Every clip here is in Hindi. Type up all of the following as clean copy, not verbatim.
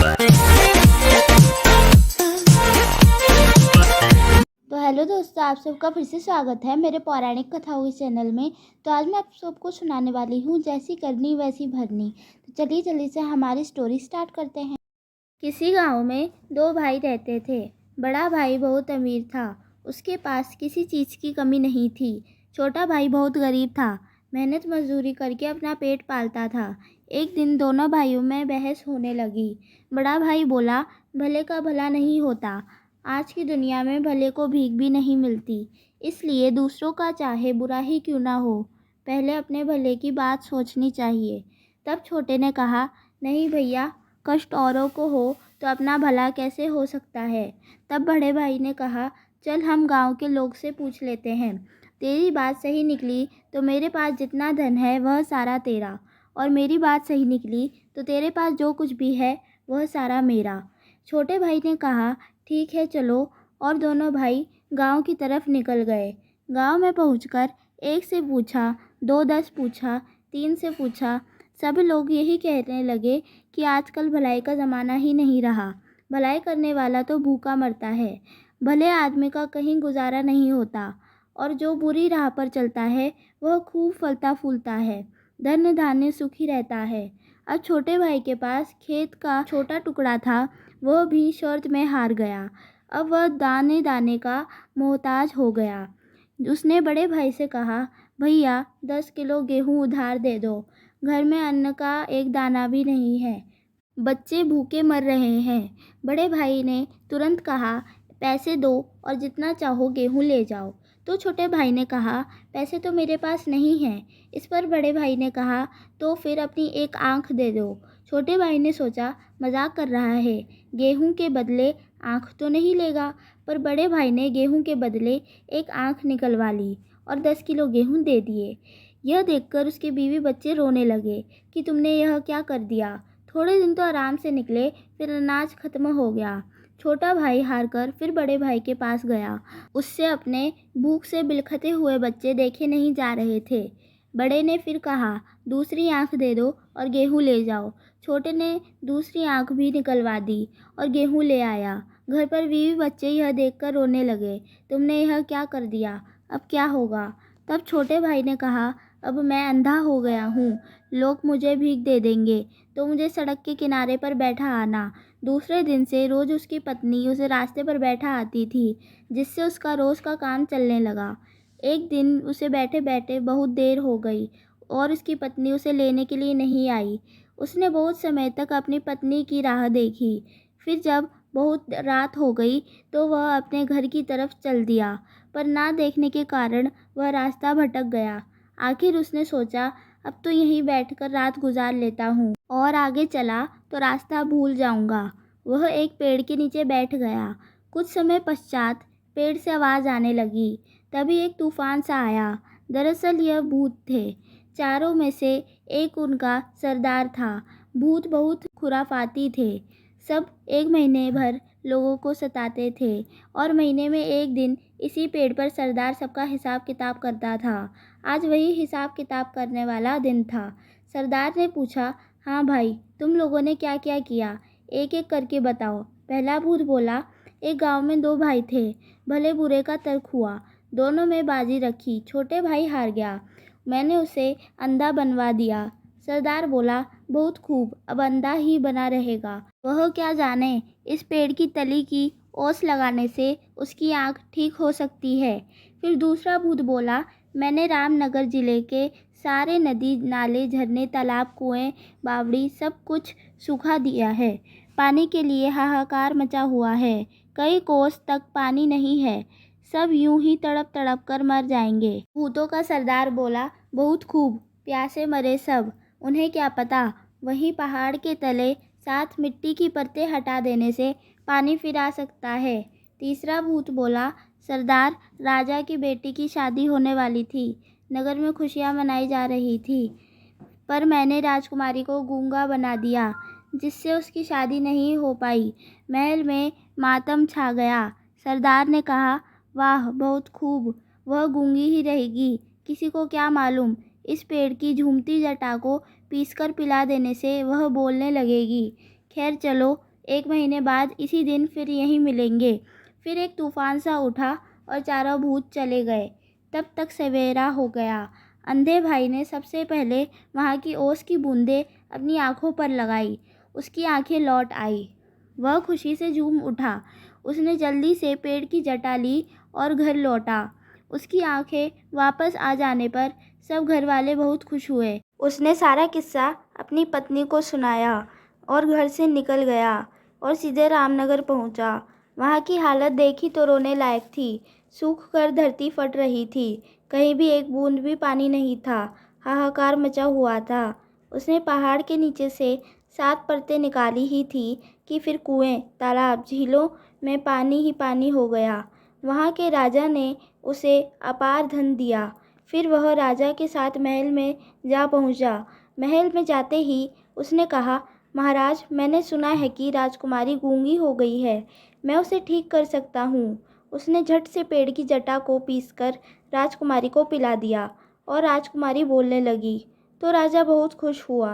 तो हेलो दोस्तों, आप सबका फिर से स्वागत है मेरे पौराणिक कथाओं इस चैनल में। तो आज मैं आप सबको सुनाने वाली हूँ जैसी करनी वैसी भरनी। तो चलिए जल्दी से हमारी स्टोरी स्टार्ट करते हैं। किसी गांव में दो भाई रहते थे। बड़ा भाई बहुत अमीर था, उसके पास किसी चीज़ की कमी नहीं थी। छोटा भाई बहुत गरीब था, मेहनत मजदूरी करके अपना पेट पालता था। एक दिन दोनों भाइयों में बहस होने लगी। बड़ा भाई बोला, भले का भला नहीं होता, आज की दुनिया में भले को भीख भी नहीं मिलती, इसलिए दूसरों का चाहे बुरा ही क्यों ना हो, पहले अपने भले की बात सोचनी चाहिए। तब छोटे ने कहा, नहीं भैया, कष्ट औरों को हो तो अपना भला कैसे हो सकता है। तब बड़े भाई ने कहा, चल हम गांव के लोग से पूछ लेते हैं। तेरी बात सही निकली तो मेरे पास जितना धन है वह सारा तेरा, और मेरी बात सही निकली तो तेरे पास जो कुछ भी है वह सारा मेरा। छोटे भाई ने कहा, ठीक है चलो, और दोनों भाई गांव की तरफ निकल गए। गांव में पहुंचकर एक से पूछा, दो दस पूछा, तीन से पूछा, सब लोग यही कहने लगे कि आजकल भलाई का ज़माना ही नहीं रहा। भलाई करने वाला तो भूखा मरता है, भले आदमी का कहीं गुजारा नहीं होता, और जो बुरी राह पर चलता है वह खूब फलता फूलता है, धन्य धान्य सुखी रहता है। अब छोटे भाई के पास खेत का छोटा टुकड़ा था, वह भी शर्त में हार गया। अब वह दाने दाने का मोहताज हो गया। उसने बड़े भाई से कहा, भैया 10 किलो गेहूँ उधार दे दो, घर में अन्न का एक दाना भी नहीं है, बच्चे भूखे मर रहे हैं। बड़े भाई ने तुरंत कहा, पैसे दो और जितना चाहो गेहूँ ले जाओ। तो छोटे भाई ने कहा, पैसे तो मेरे पास नहीं हैं। इस पर बड़े भाई ने कहा, तो फिर अपनी एक आंख दे दो। छोटे भाई ने सोचा, मजाक कर रहा है, गेहूँ के बदले आंख तो नहीं लेगा। पर बड़े भाई ने गेहूँ के बदले एक आंख निकलवा ली और 10 किलो गेहूँ दे दिए। यह देखकर उसके बीवी बच्चे रोने लगे कि तुमने यह क्या कर दिया। थोड़े दिन तो आराम से निकले, फिर अनाज खत्म हो गया। छोटा भाई हार कर फिर बड़े भाई के पास गया। उससे अपने भूख से बिलखते हुए बच्चे देखे नहीं जा रहे थे। बड़े ने फिर कहा, दूसरी आंख दे दो और गेहूँ ले जाओ। छोटे ने दूसरी आंख भी निकलवा दी और गेहूँ ले आया। घर पर बीवी बच्चे यह देखकर रोने लगे, तुमने यह क्या कर दिया, अब क्या होगा। तब छोटे भाई ने कहा, अब मैं अंधा हो गया हूँ, लोग मुझे भीख दे देंगे तो मुझे सड़क के किनारे पर बैठा आना। दूसरे दिन से रोज़ उसकी पत्नी उसे रास्ते पर बैठा आती थी, जिससे उसका रोज़ का काम चलने लगा। एक दिन उसे बैठे बैठे बहुत देर हो गई और उसकी पत्नी उसे लेने के लिए नहीं आई। उसने बहुत समय तक अपनी पत्नी की राह देखी। फिर जब बहुत रात हो गई तो वह अपने घर की तरफ चल दिया, पर ना देखने के कारण वह रास्ता भटक गया। आखिर उसने सोचा, अब तो यहीं बैठकर रात गुजार लेता हूँ, और आगे चला तो रास्ता भूल जाऊँगा। वह एक पेड़ के नीचे बैठ गया। कुछ समय पश्चात पेड़ से आवाज़ आने लगी। तभी एक तूफान सा आया। दरअसल यह भूत थे। चारों में से एक उनका सरदार था। भूत बहुत खुराफाती थे। सब एक महीने भर लोगों को सताते थे, और महीने में एक दिन इसी पेड़ पर सरदार सबका हिसाब किताब करता था। आज वही हिसाब किताब करने वाला दिन था। सरदार ने पूछा, हाँ भाई, तुम लोगों ने क्या क्या किया, एक एक करके बताओ। पहला भूत बोला, एक गांव में दो भाई थे, भले बुरे का तर्क हुआ, दोनों में बाजी रखी, छोटे भाई हार गया, मैंने उसे अंधा बनवा दिया। सरदार बोला, बहुत खूब, अब अंधा ही बना रहेगा। वह क्या जाने, इस पेड़ की तली की ओस लगाने से उसकी आँख ठीक हो सकती है। फिर दूसरा भूत बोला, मैंने रामनगर जिले के सारे नदी नाले झरने तालाब कुएं बावड़ी सब कुछ सूखा दिया है। पानी के लिए हाहाकार मचा हुआ है, कई कोस तक पानी नहीं है, सब यूं ही तड़प तड़प कर मर जाएंगे। भूतों का सरदार बोला, बहुत खूब, प्यासे मरे सब, उन्हें क्या पता, वहीं पहाड़ के तले साथ मिट्टी की परतें हटा देने से पानी फिर आ सकता है। तीसरा भूत बोला, सरदार, राजा की बेटी की शादी होने वाली थी, नगर में खुशियाँ मनाई जा रही थी, पर मैंने राजकुमारी को गूंगा बना दिया, जिससे उसकी शादी नहीं हो पाई। महल में मातम छा गया। सरदार ने कहा, वाह, बहुत खूब, वह गूंगी ही रहेगी, किसी को क्या मालूम, इस पेड़ की झूमती जटा को पीसकर पिला देने से वह बोलने लगेगी। खैर चलो, 1 महीने बाद इसी दिन फिर यहीं मिलेंगे। फिर एक तूफान सा उठा और चारों भूत चले गए। तब तक सवेरा हो गया। अंधे भाई ने सबसे पहले वहाँ की ओस की बूंदें अपनी आँखों पर लगाई। उसकी आँखें लौट आई। वह खुशी से झूम उठा। उसने जल्दी से पेड़ की जटा ली और घर लौटा। उसकी आँखें वापस आ जाने पर सब घरवाले बहुत खुश हुए। उसने सारा किस्सा अपनी पत्नी को सुनाया और घर से निकल गया और सीधे रामनगर पहुंचा। वहाँ की हालत देखी तो रोने लायक थी। सूख कर धरती फट रही थी। कहीं भी एक बूंद भी पानी नहीं था। हाहाकार मचा हुआ था। उसने पहाड़ के नीचे से 7 परतें निकाली ही थी कि फिर कुएं, तालाब, झीलों में पानी ही पानी हो गया। वहाँ के राजा ने उसे अपार धन दिया। फिर वह राजा के साथ महल में जा पहुँचा। महल में जाते ही उसने कहा, महाराज, मैंने सुना है कि राजकुमारी गूंगी हो गई है। मैं उसे ठीक कर सकता हूँ। उसने झट से पेड़ की जटा को पीसकर राजकुमारी को पिला दिया और राजकुमारी बोलने लगी तो राजा बहुत खुश हुआ।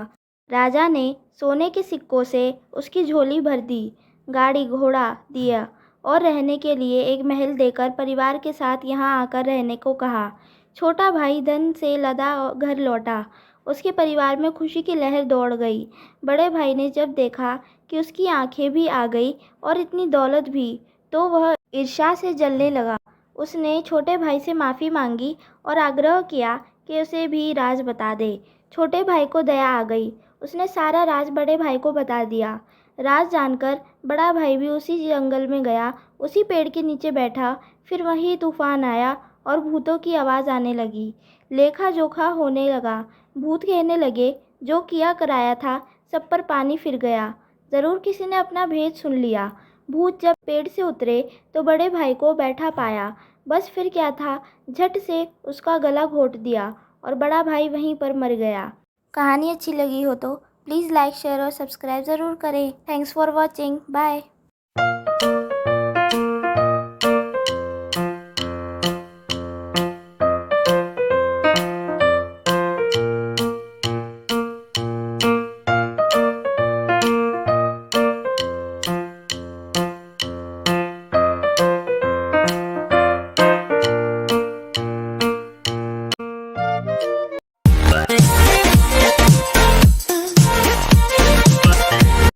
राजा ने सोने के सिक्कों से उसकी झोली भर दी, गाड़ी घोड़ा दिया और रहने के लिए एक महल देकर परिवार के साथ यहाँ आकर रहने को कहा। छोटा भाई धन से लदा घर लौटा। उसके परिवार में खुशी की लहर दौड़ गई। बड़े भाई ने जब देखा कि उसकी आंखें भी आ गई और इतनी दौलत भी, तो वह ईर्ष्या से जलने लगा। उसने छोटे भाई से माफ़ी मांगी और आग्रह किया कि उसे भी राज बता दे। छोटे भाई को दया आ गई। उसने सारा राज बड़े भाई को बता दिया। राज जानकर बड़ा भाई भी उसी जंगल में गया, उसी पेड़ के नीचे बैठा। फिर वही तूफान आया और भूतों की आवाज़ आने लगी। लेखा जोखा होने लगा। भूत कहने लगे, जो किया कराया था सब पर पानी फिर गया। ज़रूर किसी ने अपना भेद सुन लिया। भूत जब पेड़ से उतरे तो बड़े भाई को बैठा पाया। बस फिर क्या था, झट से उसका गला घोंट दिया और बड़ा भाई वहीं पर मर गया। कहानी अच्छी लगी हो तो प्लीज़ लाइक, शेयर और सब्सक्राइब ज़रूर करें। Thanks for watching. बाय।